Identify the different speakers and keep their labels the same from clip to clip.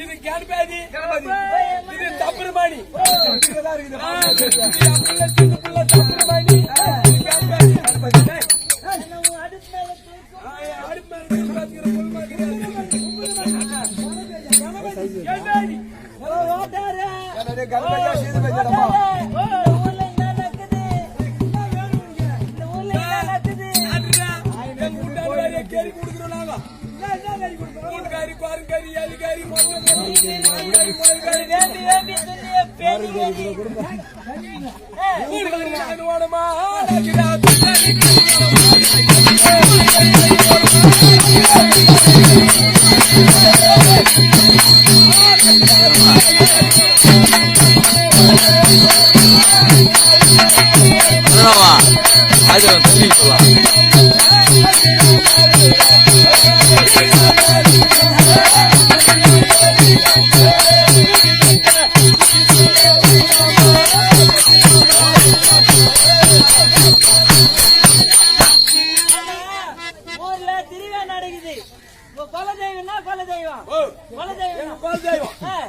Speaker 1: இது கணபதி இது தப்புரமணி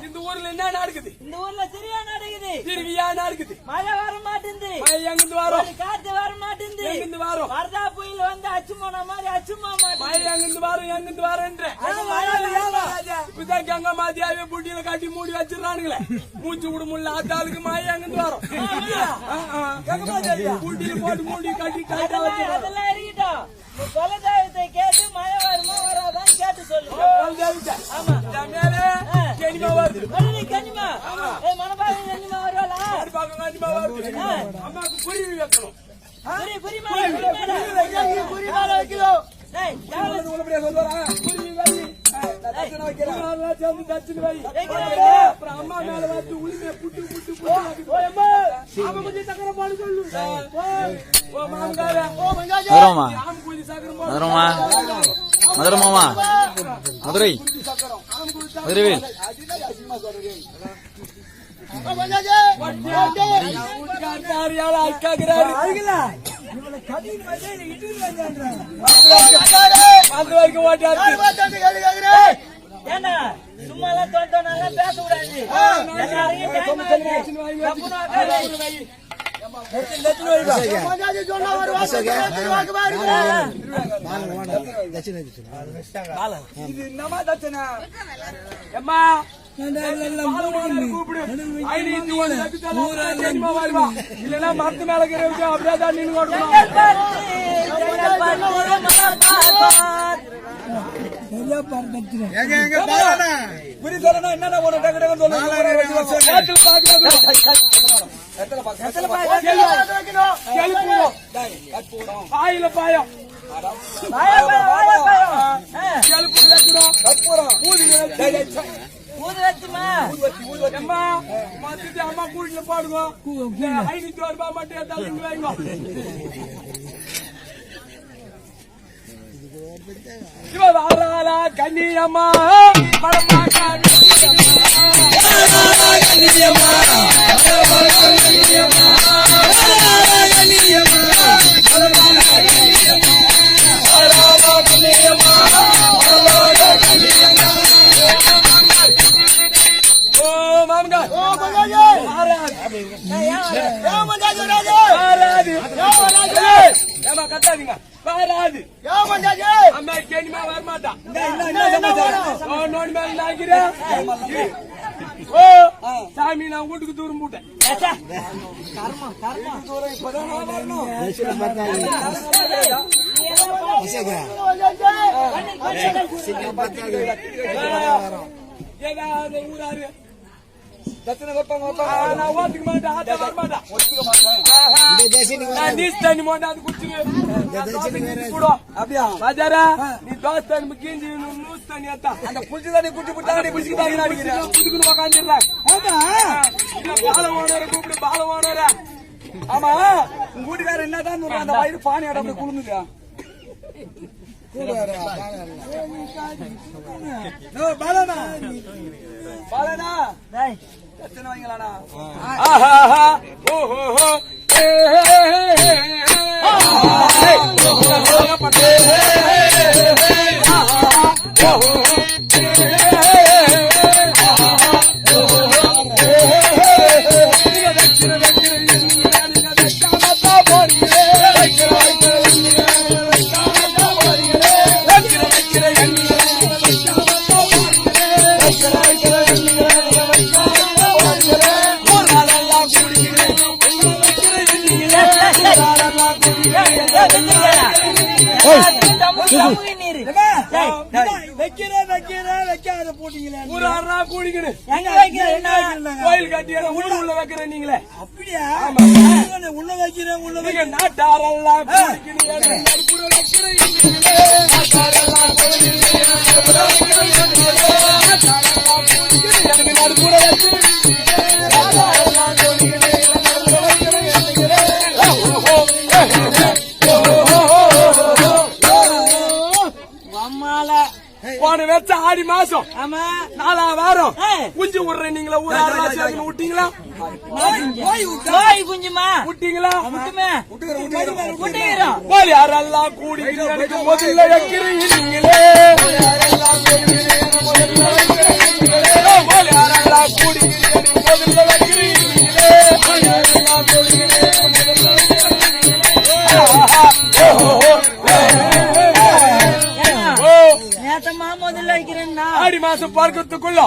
Speaker 1: இந்த ஊர்ல என்ன நடக்குது? இந்த ஊர்ல திருவிழா நடக்குது. திருவிழா நடக்குது. மழை வர மாட்டேங்குது. மழை எங்கிருந்து வரும்? காத்து வர மாட்டேங்குது. எங்கிருந்து வரும்? வரதா புயல் வந்து அச்சுமானா மாதிரி அச்சுமா மாதிரி. மழை எங்கிருந்து வரும்? எங்கிருந்து வரன்ற? இப்பதான் கங்கா மாதியாவே புட்டியில காட்டி மூடி வச்சிடறானுங்களே. மூச்சு விட முடியல ஆத்தாளுக்கு மழை எங்கிருந்து வரும்? புட்டியில போட்டு மூடி கட்டி காட்டா வச்சு அதெல்லாம் இருக்கட்டும். குலதெய்வத்தை கேட்டு மழை வருமா வராதான்னு கேட்டு சொல்லு. ஆமா கனிமா வருது. கனிமா மனபாக கனிமா வருவாளா? கனிமா வருது. அம்மாக்கு புரிவி வைக்கணும். புரி மேல வைக்கணும். அம்மா மேல வந்து உளிமைய புட்டு புட்டு
Speaker 2: மதுரை மாமா மதுரை மதுரைவேல்
Speaker 1: ஏன்னா சும்மா எல்லாம் தோட்டோன்னெல்லாம் பேசக்கூடாது. என்னமா தச்சனா எம்மா இல்லன்னா மரத்து மேல அப்படியே தான் நின்று என்னென்ன பாயில பாயம் அம்மா கூட்டில பாடுங்க. 500 ரூபாய் மட்டும் வாங்க. கண்ணியம்மா கட்டாதீங்க வராது. அம்மா கேணிமா வரமாட்டான். நோடி மேல நாக்கிறேன். சாமி நான் வீட்டுக்கு தூரம் போட்டேன். ஏதாவது ஊராரு தத்தனை வைப்பாங்க நான் ஓட்டுக்க மாட்டேன் ஆட்ட வர மாட்டேன் நீ தண்ணி மாட்டேன் அது குடிச்சிருவேன் அப்படியா ராஜாரா நீ தோசை தண்ணி கீஞ்சி நூஸ் தண்ணி ஏத்தா அந்த குடிச்சு தண்ணி குடிச்சு விட்டாங்க குடிச்சு தாங்க புதுக்குன்னு உக்காந்துடுறாங்க பால ஓனர கூப்பிடு பால ஓனர ஆமா உங்க வீட்டுக்காரர் என்னதான் அந்த வயிறு பானி ஆட அப்படி குழுங்குதா பாலனா எத்தனை வாங்கலாடா ஓஹோ கோயில் கட்டி உள்ள வைக்கிற நீங்களே அப்படியா உள்ள வைக்கிறேன் நாட்டாரெல்லாம் போன வச்ச ஆடி மாசம் நாலா வாரம் குஞ்சு விடுறேன் நீங்களா ஊராரு விட்டீங்களா குஞ்சுமா விட்டீங்களா போலி யாரெல்லாம் கூடி முதல்ல வைக்கிறீங்க நீங்களே போலி யாரெல்லாம் கூடி முதல்ல வைக்கிறீங்க ஆடி மாசம் பார்க்கறதுக்குள்ள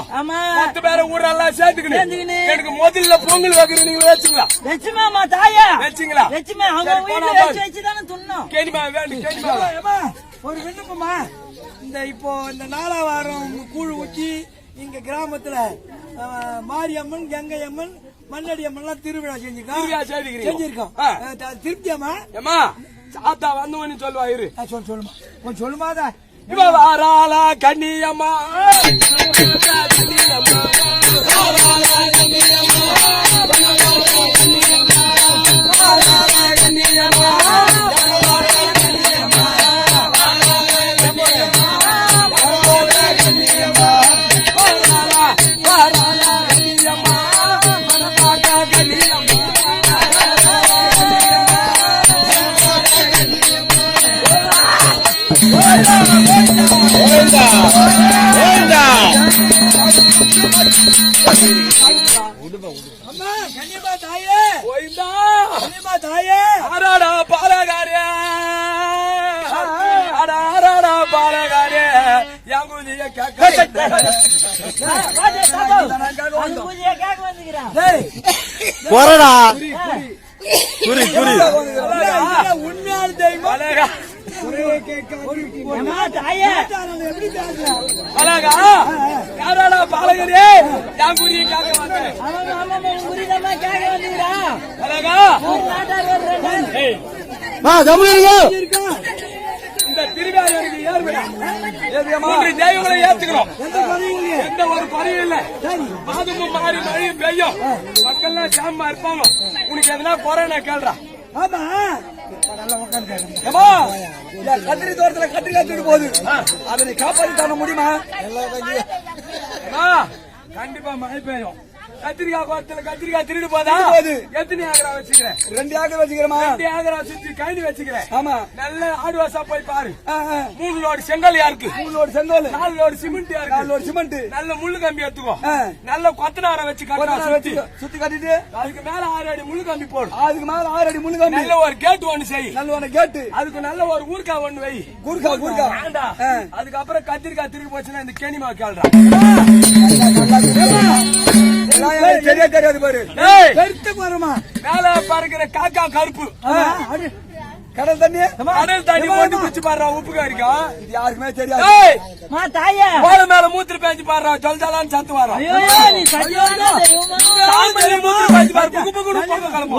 Speaker 1: 10 பேரை ஊரெல்லாம் சேர்த்துக்கணும் எனக்கு முதல்ல பொங்கல் வைக்கிறேன் நீங்க வச்சுங்களா வச்சுமாமா தாயா வச்சுங்களா வச்சுமே வச்சுதானே துண்ணோம் கேடிமா வேணும் கேடிமா ஒரு விண்ணப்பமா இந்த இப்போ இந்த 4 வாரம் கூழ் ஊற்றி இங்க கிராமத்துல மாரியம்மன் கங்கையம்மன் மண்ணடி அம்மன் திருவிழா செஞ்சிருக்கோம் திருப்தியாமா ஏமா சாத்தா வந்தவன்னு சொல்லுவா இரு சொல்லுமா கொஞ்சம் சொல்லுமாதான் இவ வாராள கண்ணியம்மா
Speaker 2: போறடா குறி குறி
Speaker 1: உண்மையான தெய்வம் அழகா யாராடா பாலகரே என் குறியை கேட்க வந்தேன் அழகா இந்த திருவிழாவிற்கு தெய்வங்களை ஏத்துக்கிறோம் எந்த ஒரு குறையும் இல்ல அதுவும் மாறி மழை பெய்யும் மக்கள்லாம் சாமா இருப்பாங்க உனக்கு எதனா குறைனா கேள்றா கத்திரி தோட்டத்துல கத்திரி காத்துட்டு போகுது அதனை காப்பாற்றி தர முடியுமா கண்டிப்பா மழை பெய்யும் கத்திரிக்காய் கோரத்துல கத்திரிக்காய் திருடு போதா எத்தனை ஏக்கரா வச்சுக்கிறேன் 2 ஏக்கர் வச்சுக்கிறேமா 2 ஏக்கரா சுத்தி கழனி வச்சுக்கிறேன் ஆமா நல்ல ஆடுவாசா போய் பாரு 3 லோடு செங்கல் யாருக்கு 3 லோடு செங்கல் 4 லோடு சிமெண்ட் யாருக்கு 4 லோடு சிமெண்ட் நல்ல முள்ளு கம்பி எடுத்துக்கோ நல்ல கொத்தனார வச்சு சுத்தி கட்டிட்டு அதுக்கு மேல 6 அடி முள்ளு கம்பி போடு அதுக்கு மேல 6 அடி முள்ளு கம்பி நல்ல ஒரு கேட் ஒண்ணு செய் நல்ல ஒரு கேட் அதுக்கு நல்ல ஒரு ஊர்கா ஒண்ணு வை ஊர்கா அதுக்கப்புறம் கத்திரிக்காய் திருடு போச்சுன்னா இந்த கேணிமா கேள்றா தெரியாது பாரு மேல பறக்கிற காக்கா கருப்பு
Speaker 3: கடல் தண்ணி
Speaker 1: போட்டு குச்சி பாடுறா உப்பு காரிக்கா
Speaker 3: இது யாருக்குமே தெரியாது.
Speaker 1: மா தாயே போல மேல மூத்திர பேஞ்சு பாடுறா ஜல்ஜலான்னு சத்து வரோம்.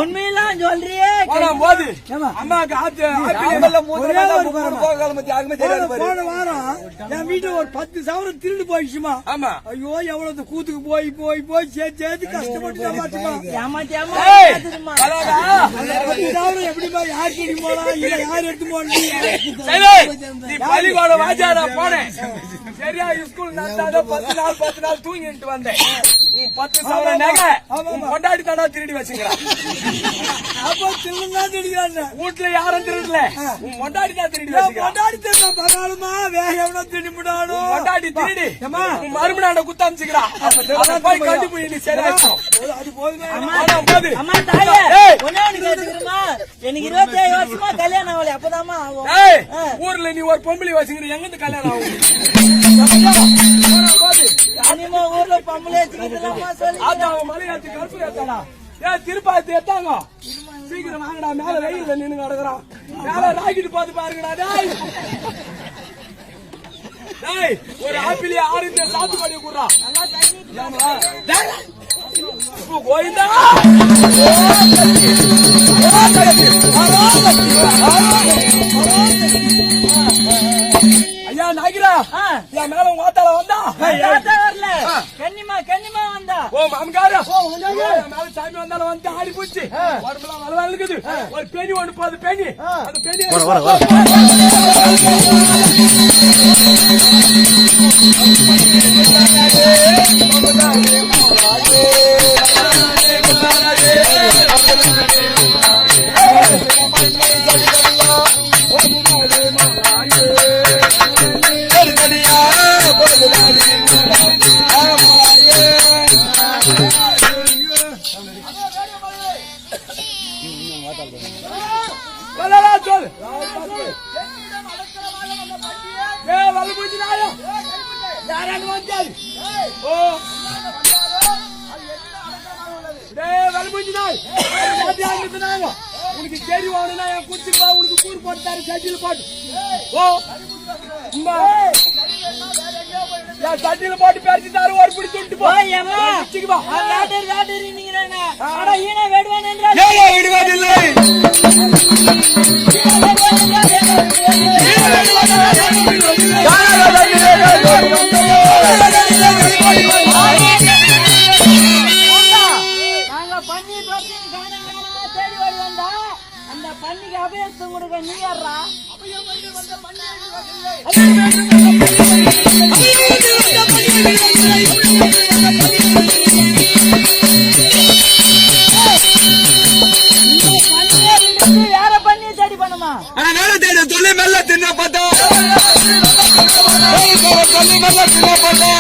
Speaker 1: உண்மையெல்லாம் சொல்றியே போது அம்மாக்கு
Speaker 3: யாருக்குமே தெரியாது.
Speaker 4: போன வாரம் என் வீட்டுல ஒரு 10 சவரம் திருடு போயிடுச்சுமா.
Speaker 1: ஆமா
Speaker 4: ஐயோ எவ்வளவு கூத்துக்கு போய் போய் போய் சேர்த்து கஷ்டப்பட்டு சமாளிச்சுமா. 10 சவரம் எப்படிமா யார் தேடி போனா இல்ல யார் எடுத்து போனீங்க?
Speaker 1: நீ பள்ளிக்கூட வாஜாடா போனேன் சரியா ஸ்கூல் நடத்தாத 10 நாள் தூங்கிட்டு வந்தேன். 10 சவரம் நகை கொண்டாடி தாடா திருடி வச்சுக்கிறான்.
Speaker 4: அப்போ திருடுதான் திருடிக்கிறாங்க.
Speaker 1: வீட்டுல யாரும் திருடல கொண்டாடி தான் திருடி வச்சுக்கிறான்.
Speaker 4: கொண்டாடி திருடா பரவாயில்லமா வேற எவ்வளவு திருடி முடாடும்.
Speaker 1: கொண்டாடி திருடி மறுமணாண்ட குத்தாமிச்சுக்கிறான். போய் கண்டு போய் நீ சரியா
Speaker 4: அது போதுமே.
Speaker 1: எனக்கு 27 வருஷமா கல்யாணம் ஆகல அப்பதாமா ஆகும். ஊர்ல நீ ஒரு பொம்பளை வச்சுக்கிற எங்க இருந்து கல்யாணம் ஆகும்? ஊர்ல பொம்பளை மலையாச்சு கருப்பு ஏத்தாடா திருப்பாத்து ஏத்தாங்க சீக்கிரம் வாங்கடா மேல வெயில்ல நின்னு கிடக்குறான். மேல ராக்கிட்டு பார்த்து பாருங்கடா. ஒரு ஆப்பிள் ஆரஞ்சு சாத்துக்குடி கூடுறான் கோயிந்தா ஐயா நாகிரா என் மேல ஓத்தால வந்தா வரல கன்னிமா வந்தா ஓ மாமகாரா மேல சாமி வந்தாலும் வந்து ஆடி போச்சு உடம்புலாம் வளவா இருக்குது. ஒரு பெணி ஒண்ணு போது பெணி அந்த பெணி உனக்கு கேரி வாங்கினா என் குச்சிக்கு உனக்கு கூறு போட்டாரு சட்டியில போட்டு என் சட்டியில போட்டு பேசிட்டாரு ஒரு பிடி துண்டு அந்த பண்ணிக்கு அபயத்தம் கொடுக்க நீ யாரா யார பண்ணி தேடி பண்ணுமா தேடி சொல்லி மெல்ல தின்ன பார்த்தா சொல்லி மெல்ல தின்ன பார்த்தா